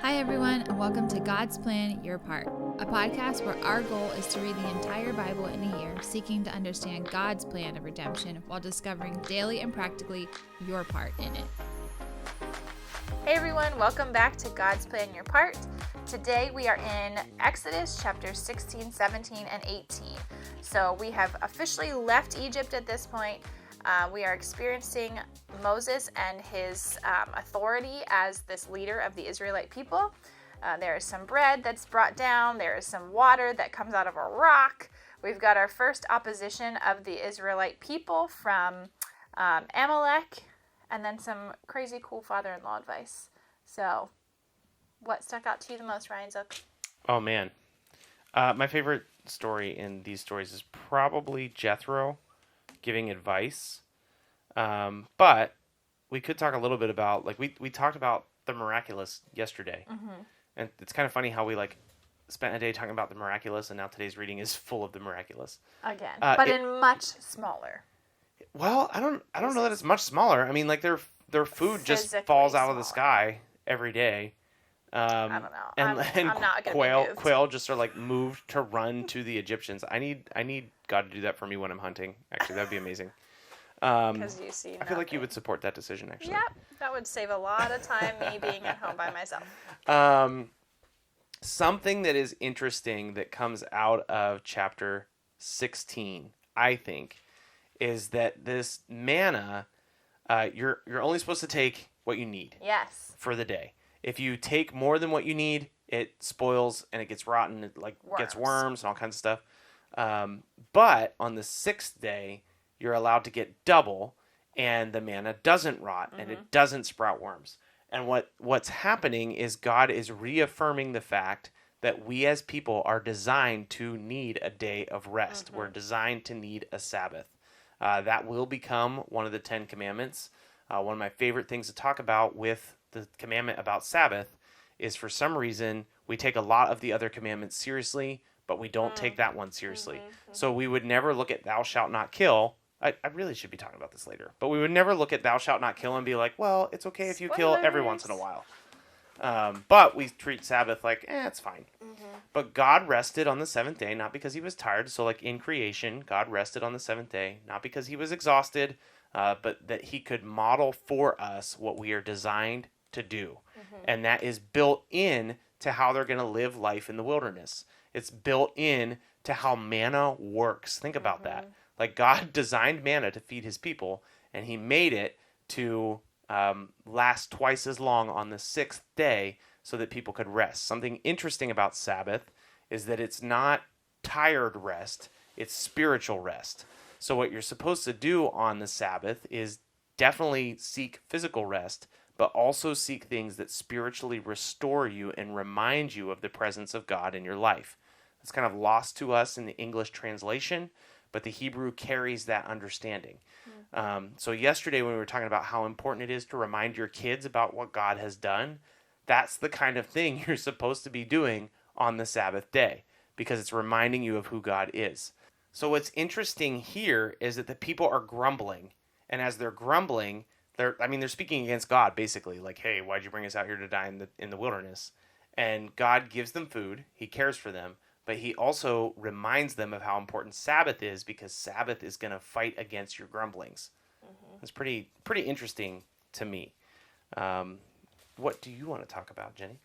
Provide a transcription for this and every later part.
Hi, everyone, and welcome to God's Plan, Your Part, a podcast where our goal is to read the entire Bible in a year, seeking to understand God's plan of redemption while discovering daily and practically your part in it. Hey everyone, welcome back to God's Plan, Your Part. Today we are in Exodus chapters 16, 17, and 18. So we have officially left Egypt at this point. We are experiencing Moses and his authority as this leader of the Israelite people. There is some bread that's brought down. There is some water that comes out of a rock. We've got our first opposition of the Israelite people from Amalek, and then some crazy cool father-in-law advice. So, what stuck out to you the most, Ryan Zook? Oh, man. My favorite story in these stories is probably Jethro giving advice. But we could talk a little bit about, we talked about the miraculous yesterday. Mm-hmm. And it's kind of funny how we, spent a day talking about the miraculous, and now today's reading is full of the miraculous. Again, but in much smaller. Well, I don't know that it's much smaller. I mean, their food just falls out of the sky every day. I don't know. And I'm not gonna be quail just are moved to run to the Egyptians. I need God to do that for me when I'm hunting. Actually, that'd be amazing. Because you see, I feel like you would support that decision. Actually, yep, that would save a lot of time. Me being at home by myself. Something that is interesting that comes out of chapter 16, I think, is that this manna, you're only supposed to take what you need. Yes. For the day. If you take more than what you need, it spoils and it gets rotten. It gets worms and all kinds of stuff. But on the sixth day, you're allowed to get double, and the manna doesn't rot and it doesn't sprout worms. And what's happening is God is reaffirming the fact that we as people are designed to need a day of rest. Mm-hmm. We're designed to need a Sabbath. That will become one of the 10 Commandments. One of my favorite things to talk about with the commandment about Sabbath is, for some reason, we take a lot of the other commandments seriously, but we don't take that one seriously. Mm-hmm. So we would never look at thou shalt not kill. I really should be talking about this later. But we would never look at thou shalt not kill and be like, well, it's okay if you kill every once in a while. But we treat Sabbath like, it's fine. Mm-hmm. But God rested on the seventh day, not because he was tired. So in creation, God rested on the seventh day, not because he was exhausted, but that he could model for us what we are designed to do. Mm-hmm. And that is built in to how they're going to live life in the wilderness. It's built in to how manna works. Think about that. God designed manna to feed his people, and he made it to last twice as long on the sixth day so that people could rest. Something interesting about Sabbath is that it's not tired rest, it's spiritual rest. So what you're supposed to do on the Sabbath is definitely seek physical rest, but also seek things that spiritually restore you and remind you of the presence of God in your life. It's kind of lost to us in the English translation, but the Hebrew carries that understanding. So yesterday when we were talking about how important it is to remind your kids about what God has done, that's the kind of thing you're supposed to be doing on the Sabbath day, because it's reminding you of who God is. So what's interesting here is that the people are grumbling, and as they're grumbling, they're speaking against God, basically, hey, why'd you bring us out here to die in the wilderness? And God gives them food, he cares for them, but he also reminds them of how important Sabbath is, because Sabbath is going to fight against your grumblings. Mm-hmm. It's pretty interesting to me. What do you want to talk about, Jenny?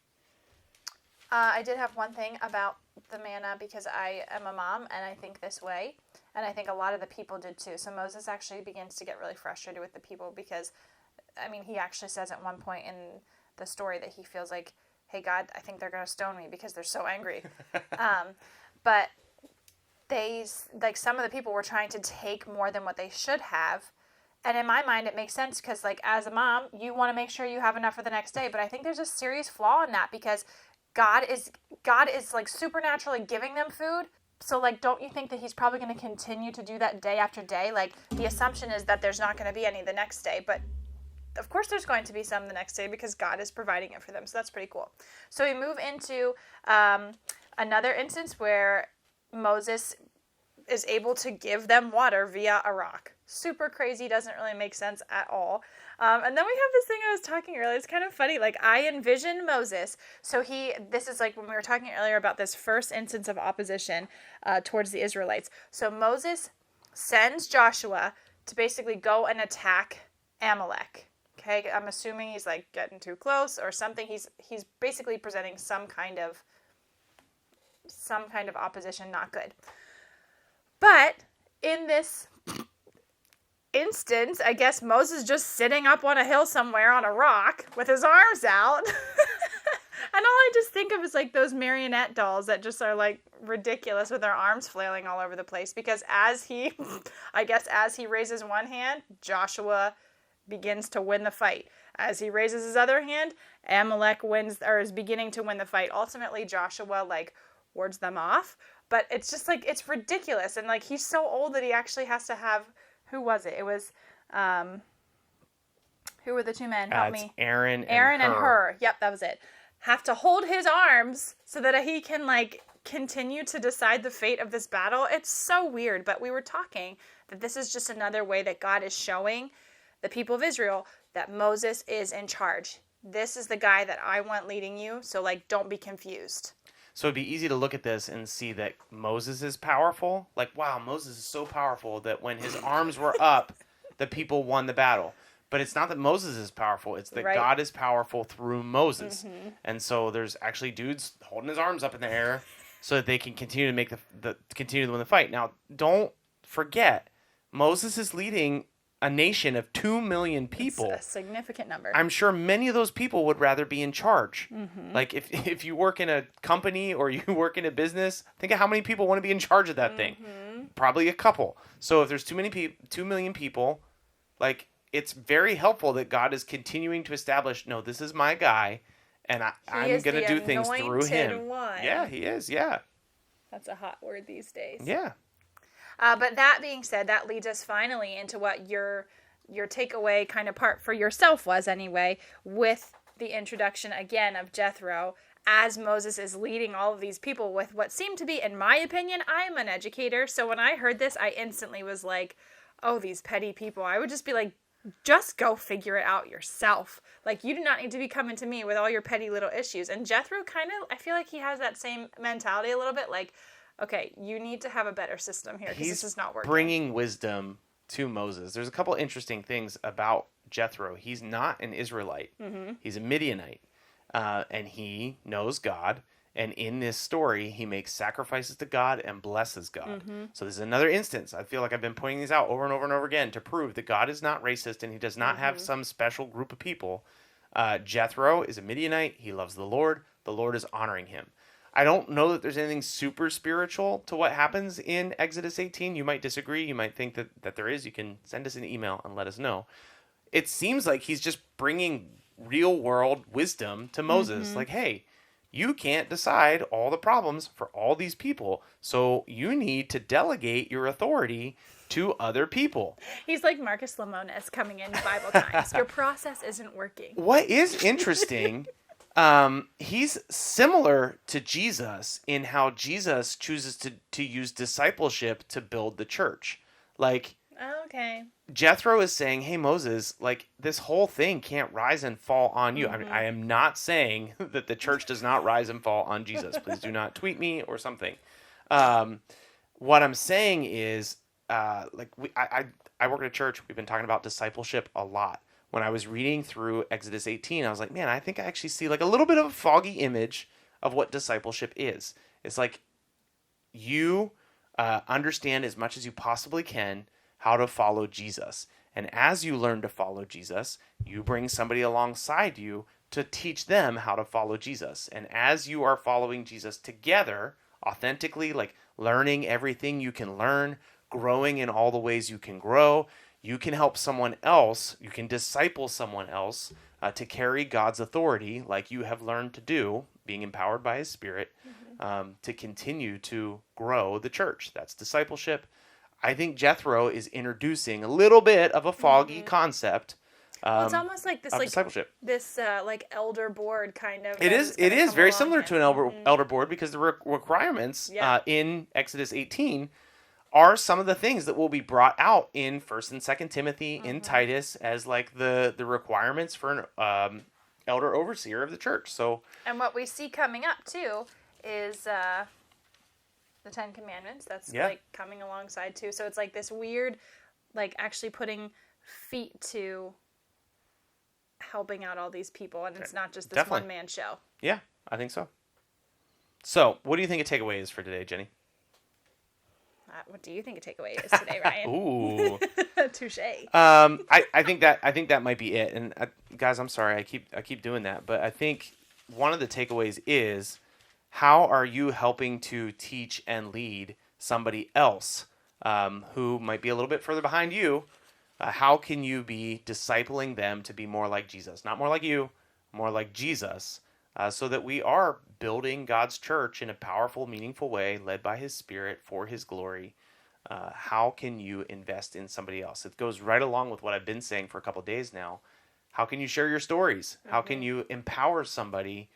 I did have one thing about the manna, because I am a mom and I think this way, and I think a lot of the people did too. So Moses actually begins to get really frustrated with the people because, he actually says at one point in the story that he feels like, hey, God, I think they're going to stone me because they're so angry. But some of the people were trying to take more than what they should have. And in my mind, it makes sense because, as a mom, you want to make sure you have enough for the next day. But I think there's a serious flaw in that, because God is supernaturally giving them food. So, don't you think that he's probably going to continue to do that day after day? The assumption is that there's not going to be any the next day, but of course there's going to be some the next day because God is providing it for them. So that's pretty cool. So we move into another instance where Moses is able to give them water via a rock. super crazy, doesn't really make sense at all. And then we have this thing I was talking earlier. It's kind of funny. Like, I envision Moses. So this is like when we were talking earlier about this first instance of opposition towards the Israelites. So Moses sends Joshua to basically go and attack Amalek. Okay, I'm assuming he's like getting too close or something. He's basically presenting some kind of opposition, not good. But in this instance, I guess Moses just sitting up on a hill somewhere on a rock with his arms out. And all I just think of is like those marionette dolls that just are like ridiculous with their arms flailing all over the place. Because as he raises one hand, Joshua begins to win the fight. As he raises his other hand, Amalek wins, or is beginning to win the fight. Ultimately, Joshua like wards them off. But it's just like, it's ridiculous. And like, he's so old that he actually has to have, who was it? It was, who were the two men? Help me. Aaron and Hur. Yep, that was it. Have to hold his arms so that he can like continue to decide the fate of this battle. It's so weird, but we were talking that this is just another way that God is showing the people of Israel that Moses is in charge. This is the guy that I want leading you, so like don't be confused. So it'd be easy to look at this and see that Moses is powerful. Like, wow, Moses is so powerful that when his arms were up, the people won the battle. But it's not that Moses is powerful. It's that God is powerful through Moses. Mm-hmm. And so there's actually dudes holding his arms up in the air so that they can continue to make continue to win the fight. Now, don't forget, Moses is leading a nation of 2 million people. It's a significant number. I'm sure many of those people would rather be in charge. Mm-hmm. Like if you work in a company or you work in a business, think of how many people want to be in charge of that thing. Probably a couple. So if there's 2 million people, like, it's very helpful that God is continuing to establish, no, this is my guy, and I'm going to do things through him. One. Yeah, he is, yeah. That's a hot word these days. Yeah. But that being said, that leads us finally into what your takeaway kind of part for yourself was anyway, with the introduction again of Jethro as Moses is leading all of these people with what seemed to be, in my opinion, I'm an educator, so when I heard this, I instantly was like, oh, these petty people. I would just be like, just go figure it out yourself. Like, you do not need to be coming to me with all your petty little issues. And Jethro kind of, I feel like he has that same mentality a little bit. Like, okay, you need to have a better system here because this is not working. Bringing wisdom to Moses. There's a couple interesting things about Jethro. He's not an Israelite. Mm-hmm. He's a Midianite. And he knows God. And in this story, he makes sacrifices to God and blesses God. Mm-hmm. So this is another instance. I feel like I've been pointing these out over and over and over again to prove that God is not racist and he does not have some special group of people. Jethro is a Midianite. He loves the Lord. The Lord is honoring him. I don't know that there's anything super spiritual to what happens in Exodus 18. You might disagree. You might think that there is. You can send us an email and let us know. It seems like he's just bringing real world wisdom to Moses. Mm-hmm. Like, hey, you can't decide all the problems for all these people, so you need to delegate your authority to other people. He's like Marcus Lemonis coming in Bible times. Your process isn't working. What is interesting, he's similar to Jesus in how Jesus chooses to use discipleship to build the church. Like, okay. Jethro is saying, hey, Moses, like, this whole thing can't rise and fall on you. Mm-hmm. I mean, I am not saying that the church does not rise and fall on Jesus. Please do not tweet me or something. What I'm saying is, I work at a church. We've been talking about discipleship a lot. When I was reading through Exodus 18, I was like, man, I think I actually see like a little bit of a foggy image of what discipleship is. It's like you understand as much as you possibly can how to follow Jesus. And as you learn to follow Jesus, you bring somebody alongside you to teach them how to follow Jesus. And as you are following Jesus together, authentically, like learning everything you can learn, growing in all the ways you can grow, you can help someone else, you can disciple someone else to carry God's authority like you have learned to do, being empowered by His Spirit, to continue to grow the church. That's discipleship. I think Jethro is introducing a little bit of a foggy concept. Well, it's almost like this, like discipleship. This like elder board kind of. It is very similar to an elder board because the requirements in Exodus 18 are some of the things that will be brought out in 1st and 2nd Timothy, in Titus, as like the requirements for an elder overseer of the church. So, and what we see coming up too is the 10 Commandments. That's like coming alongside too. So it's like this weird, like actually putting feet to helping out all these people, and it's not just this one man show. Yeah, I think so. So, what do you think a takeaway is for today, Jenny? What do you think a takeaway is today, Ryan? Ooh, touche. I think that might be it. And guys, I'm sorry, I keep doing that, but I think one of the takeaways is, how are you helping to teach and lead somebody else who might be a little bit further behind you? How can you be discipling them to be more like Jesus? Not more like you, more like Jesus, so that we are building God's church in a powerful, meaningful way, led by His Spirit for His glory. How can you invest in somebody else? It goes right along with what I've been saying for a couple of days now. How can you share your stories? How can you empower somebody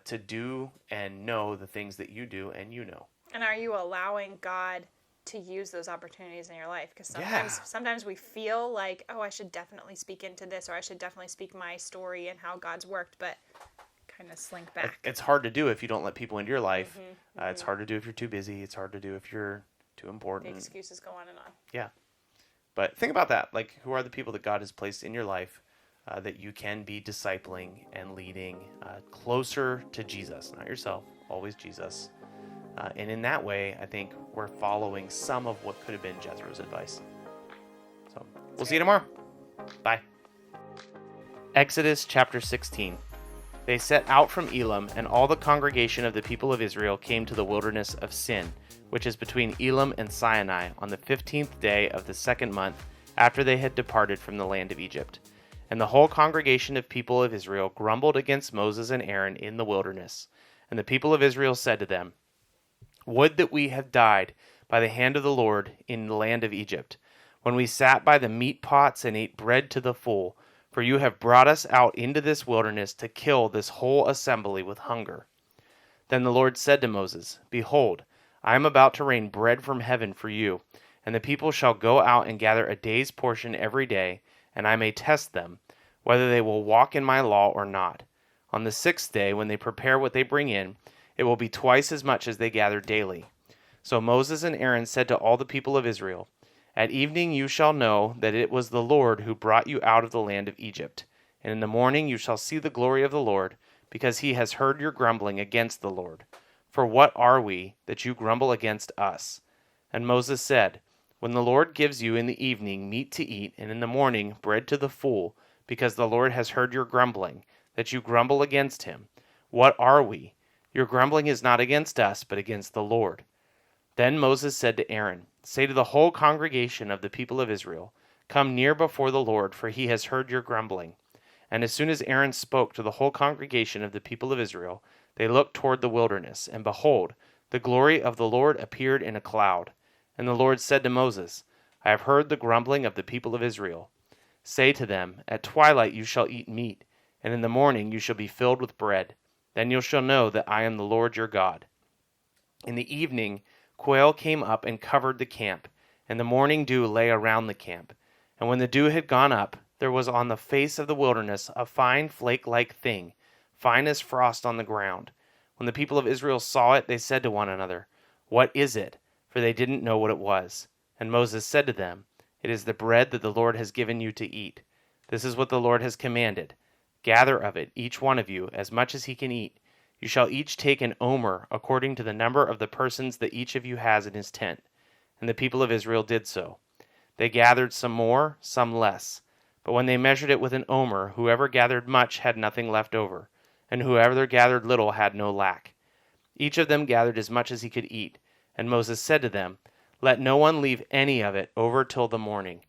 to do and know the things that you do and you know? And are you allowing God to use those opportunities in your life? Because sometimes we feel like, oh, I should definitely speak into this, or I should definitely speak my story and how God's worked, but kind of slink back. It's hard to do if you don't let people into your life. It's hard to do if you're too busy. It's hard to do if you're too important. The excuses go on and on. Yeah. But think about that. Like, who are the people that God has placed in your life that you can be discipling and leading closer to Jesus? Not yourself, always Jesus. And in that way, I think we're following some of what could have been Jethro's advice. So we'll see you tomorrow. Bye. Exodus chapter 16. They set out from Elim, and all the congregation of the people of Israel came to the wilderness of Sin, which is between Elim and Sinai, on the 15th day of the 2nd month after they had departed from the land of Egypt. And the whole congregation of people of Israel grumbled against Moses and Aaron in the wilderness. And the people of Israel said to them, "Would that we had died by the hand of the Lord in the land of Egypt, when we sat by the meat pots and ate bread to the full, for you have brought us out into this wilderness to kill this whole assembly with hunger." Then the Lord said to Moses, "Behold, I am about to rain bread from heaven for you, and the people shall go out and gather a day's portion every day, and I may test them, whether they will walk in my law or not. On the 6th day, when they prepare what they bring in, it will be twice as much as they gather daily." So Moses and Aaron said to all the people of Israel, "At evening you shall know that it was the Lord who brought you out of the land of Egypt. And in the morning you shall see the glory of the Lord, because he has heard your grumbling against the Lord. For what are we, that you grumble against us?" And Moses said, "When the Lord gives you in the evening meat to eat, and in the morning bread to the full, because the Lord has heard your grumbling, that you grumble against him, what are we? Your grumbling is not against us, but against the Lord." Then Moses said to Aaron, "Say to the whole congregation of the people of Israel, Come near before the Lord, for he has heard your grumbling." And as soon as Aaron spoke to the whole congregation of the people of Israel, they looked toward the wilderness, and behold, the glory of the Lord appeared in a cloud. And the Lord said to Moses, "I have heard the grumbling of the people of Israel. Say to them, At twilight you shall eat meat, and in the morning you shall be filled with bread. Then you shall know that I am the Lord your God." In the evening quail came up and covered the camp, and the morning dew lay around the camp. And when the dew had gone up, there was on the face of the wilderness a fine flake-like thing, fine as frost on the ground. When the people of Israel saw it, they said to one another, "What is it?" For they didn't know what it was. And Moses said to them, "It is the bread that the Lord has given you to eat. This is what the Lord has commanded. Gather of it, each one of you, as much as he can eat. You shall each take an omer, according to the number of the persons that each of you has in his tent." And the people of Israel did so. They gathered some more, some less. But when they measured it with an omer, whoever gathered much had nothing left over, and whoever gathered little had no lack. Each of them gathered as much as he could eat. And Moses said to them, "Let no one leave any of it over till the morning."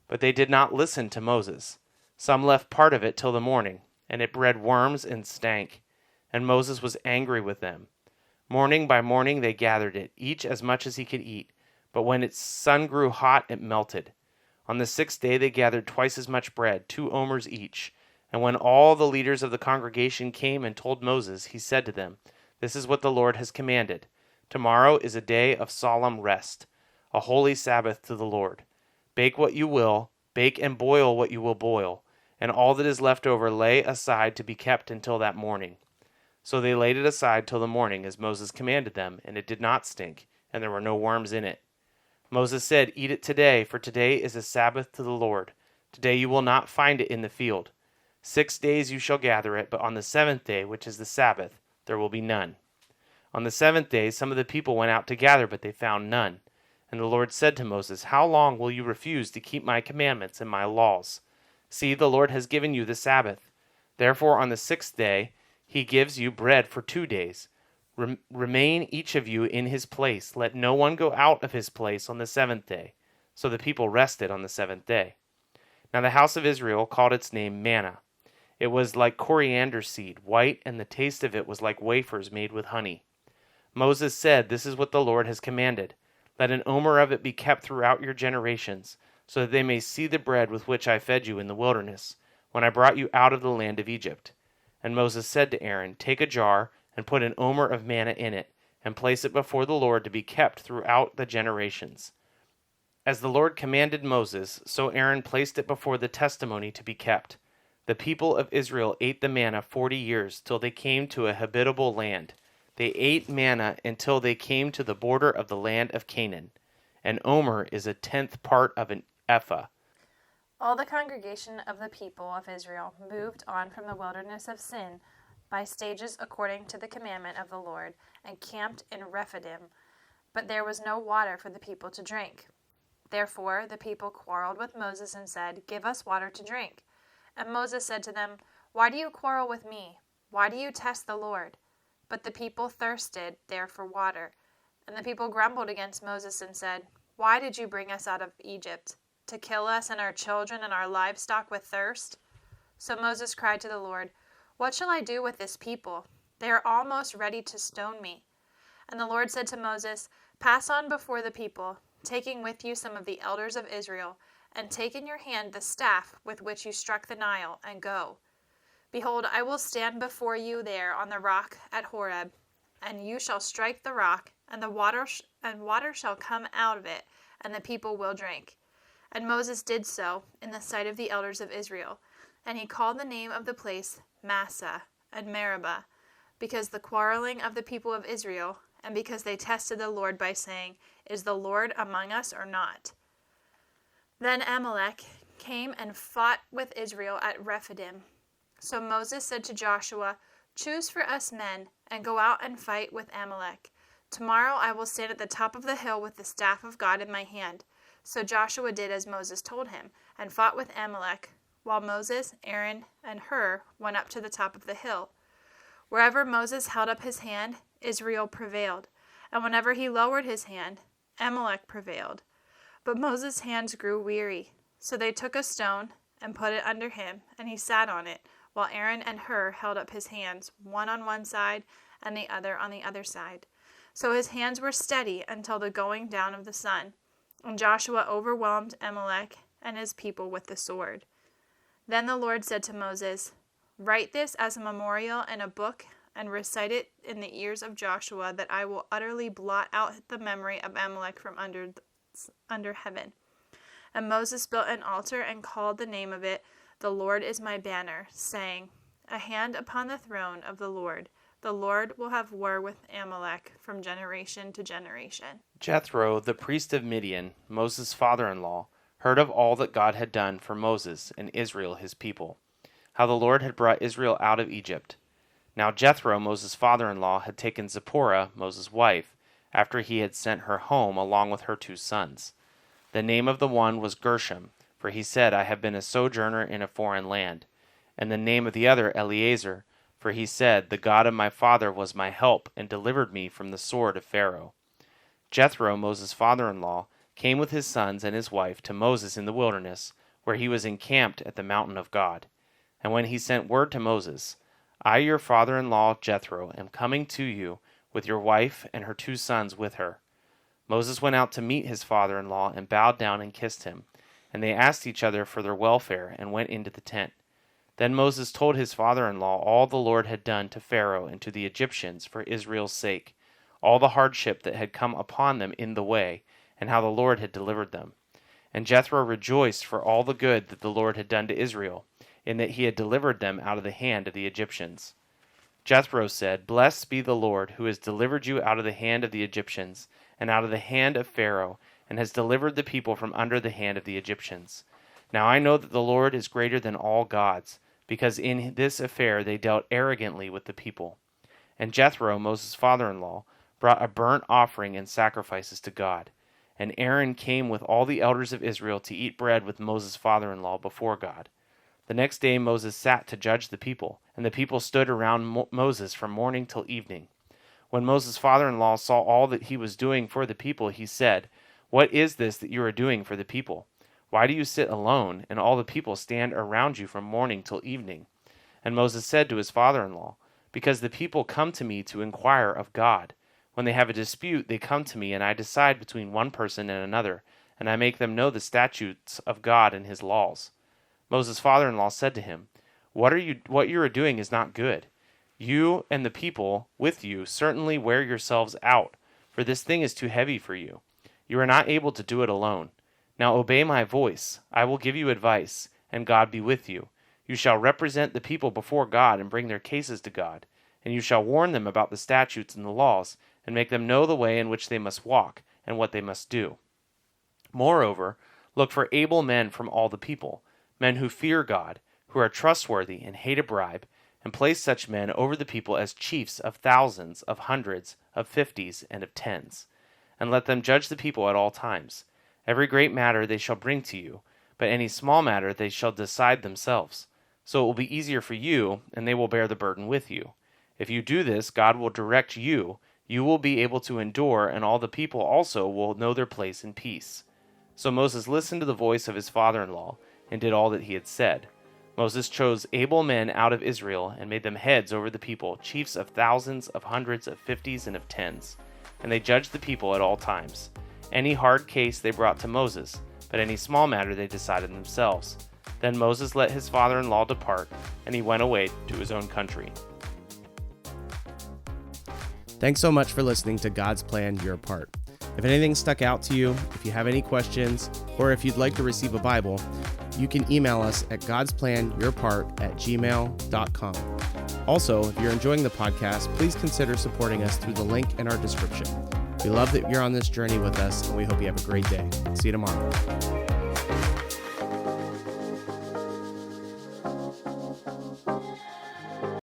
But they did not listen to Moses. Some left part of it till the morning, and it bred worms and stank. And Moses was angry with them. Morning by morning they gathered it, each as much as he could eat. But when its sun grew hot, it melted. On the 6th day they gathered twice as much bread, 2 omers each. And when all the leaders of the congregation came and told Moses, he said to them, "This is what the Lord has commanded. Tomorrow is a day of solemn rest. a holy Sabbath to the Lord. Bake what you will, bake and boil what you will boil, and all that is left over lay aside to be kept until that morning. So they laid it aside till the morning, as Moses commanded them, and it did not stink, and there were no worms in it. Moses said, Eat it today, for today is a Sabbath to the Lord. Today you will not find it in the field. 6 days you shall gather it, but on the 7th day, which is the Sabbath, there will be none. On the 7th day some of the people went out to gather, but they found none. And the Lord said to Moses, How long will you refuse to keep my commandments and my laws? See, the Lord has given you the Sabbath. Therefore on the 6th day he gives you bread for 2 days. Remain each of you in his place. Let no one go out of his place on the 7th day. So the people rested on the 7th day. Now the house of Israel called its name manna. It was like coriander seed, white, and the taste of it was like wafers made with honey. Moses said, This is what the Lord has commanded. Let an omer of it be kept throughout your generations, so that they may see the bread with which I fed you in the wilderness, when I brought you out of the land of Egypt. And Moses said to Aaron, Take a jar, and put an omer of manna in it, and place it before the Lord to be kept throughout the generations. As the Lord commanded Moses, so Aaron placed it before the testimony to be kept. The people of Israel ate the manna 40 years, till they came to a habitable land. They ate manna until they came to the border of the land of Canaan. An omer is a 10th part of an ephah. All the congregation of the people of Israel moved on from the wilderness of Sin by stages according to the commandment of the Lord, and camped in Rephidim. But there was no water for the people to drink. Therefore the people quarreled with Moses and said, Give us water to drink. And Moses said to them, Why do you quarrel with me? Why do you test the Lord? But the people thirsted there for water. And the people grumbled against Moses and said, Why did you bring us out of Egypt? To kill us and our children and our livestock with thirst? So Moses cried to the Lord, What shall I do with this people? They are almost ready to stone me. And the Lord said to Moses, Pass on before the people, taking with you some of the elders of Israel, and take in your hand the staff with which you struck the Nile, and go. Behold, I will stand before you there on the rock at Horeb, and you shall strike the rock, and the water shall come out of it, and the people will drink. And Moses did so in the sight of the elders of Israel, and he called the name of the place Massah and Meribah, because the quarreling of the people of Israel, and because they tested the Lord by saying, Is the Lord among us or not? Then Amalek came and fought with Israel at Rephidim. So Moses said to Joshua, Choose for us men, and go out and fight with Amalek. Tomorrow I will stand at the top of the hill with the staff of God in my hand. So Joshua did as Moses told him, and fought with Amalek, while Moses, Aaron, and Hur went up to the top of the hill. Wherever Moses held up his hand, Israel prevailed, and whenever he lowered his hand, Amalek prevailed. But Moses' hands grew weary, so they took a stone and put it under him, and he sat on it, while Aaron and Hur held up his hands, one on one side and the other on the other side. So his hands were steady until the going down of the sun, and Joshua overwhelmed Amalek and his people with the sword. Then the Lord said to Moses, Write this as a memorial in a book, and recite it in the ears of Joshua, that I will utterly blot out the memory of Amalek from under heaven. And Moses built an altar and called the name of it, The Lord is my banner, saying, A hand upon the throne of the Lord. The Lord will have war with Amalek from generation to generation. Jethro, the priest of Midian, Moses' father-in-law, heard of all that God had done for Moses and Israel his people, how the Lord had brought Israel out of Egypt. Now Jethro, Moses' father-in-law, had taken Zipporah, Moses' wife, after he had sent her home along with her 2 sons. The name of the one was Gershom, for he said, I have been a sojourner in a foreign land. And the name of the other Eleazar, for he said, The God of my father was my help, and delivered me from the sword of Pharaoh. Jethro, Moses' father-in-law, came with his sons and his wife to Moses in the wilderness, where he was encamped at the mountain of God. And when he sent word to Moses, I, your father-in-law Jethro, am coming to you, with your wife and her 2 sons with her. Moses went out to meet his father-in-law and bowed down and kissed him. And they asked each other for their welfare and went into the tent. Then Moses told his father-in-law all the Lord had done to Pharaoh and to the Egyptians for Israel's sake, all the hardship that had come upon them in the way, and how the Lord had delivered them. And Jethro rejoiced for all the good that the Lord had done to Israel, in that he had delivered them out of the hand of the Egyptians. Jethro said, "Blessed be the Lord, who has delivered you out of the hand of the Egyptians, and out of the hand of Pharaoh, and has delivered the people from under the hand of the Egyptians. Now I know that the Lord is greater than all gods, because in this affair they dealt arrogantly with the people." And Jethro, Moses' father-in-law, brought a burnt offering and sacrifices to God. And Aaron came with all the elders of Israel to eat bread with Moses' father-in-law before God. The next day Moses sat to judge the people, and the people stood around Moses from morning till evening. When Moses' father-in-law saw all that he was doing for the people, he said, "What is this that you are doing for the people? Why do you sit alone, and all the people stand around you from morning till evening?" And Moses said to his father-in-law, "Because the people come to me to inquire of God. When they have a dispute, they come to me, and I decide between one person and another, and I make them know the statutes of God and his laws." Moses' father-in-law said to him, What you are doing is not good. You and the people with you certainly wear yourselves out, for this thing is too heavy for you. You are not able to do it alone. Now obey my voice. I will give you advice, and God be with you. You shall represent the people before God and bring their cases to God, and you shall warn them about the statutes and the laws, and make them know the way in which they must walk, and what they must do. Moreover, look for able men from all the people, men who fear God, who are trustworthy and hate a bribe, and place such men over the people as chiefs of thousands, of hundreds, of fifties, and of tens. And let them judge the people at all times. Every great matter they shall bring to you, but any small matter they shall decide themselves. So it will be easier for you, and they will bear the burden with you. If you do this, God will direct you. You will be able to endure, and all the people also will know their place in peace. So Moses listened to the voice of his father-in-law, and did all that he had said. Moses chose able men out of Israel, and made them heads over the people, chiefs of thousands, of hundreds, of fifties, and of tens. And they judged the people at all times. Any hard case they brought to Moses, but any small matter they decided themselves. Then Moses let his father-in-law depart, and he went away to his own country. Thanks so much for listening to God's Plan, Your Part. If anything stuck out to you, if you have any questions, or if you'd like to receive a Bible, you can email us at godsplanyourpart@gmail.com. Also, if you're enjoying the podcast, please consider supporting us through the link in our description. We love that you're on this journey with us, and we hope you have a great day. See you tomorrow.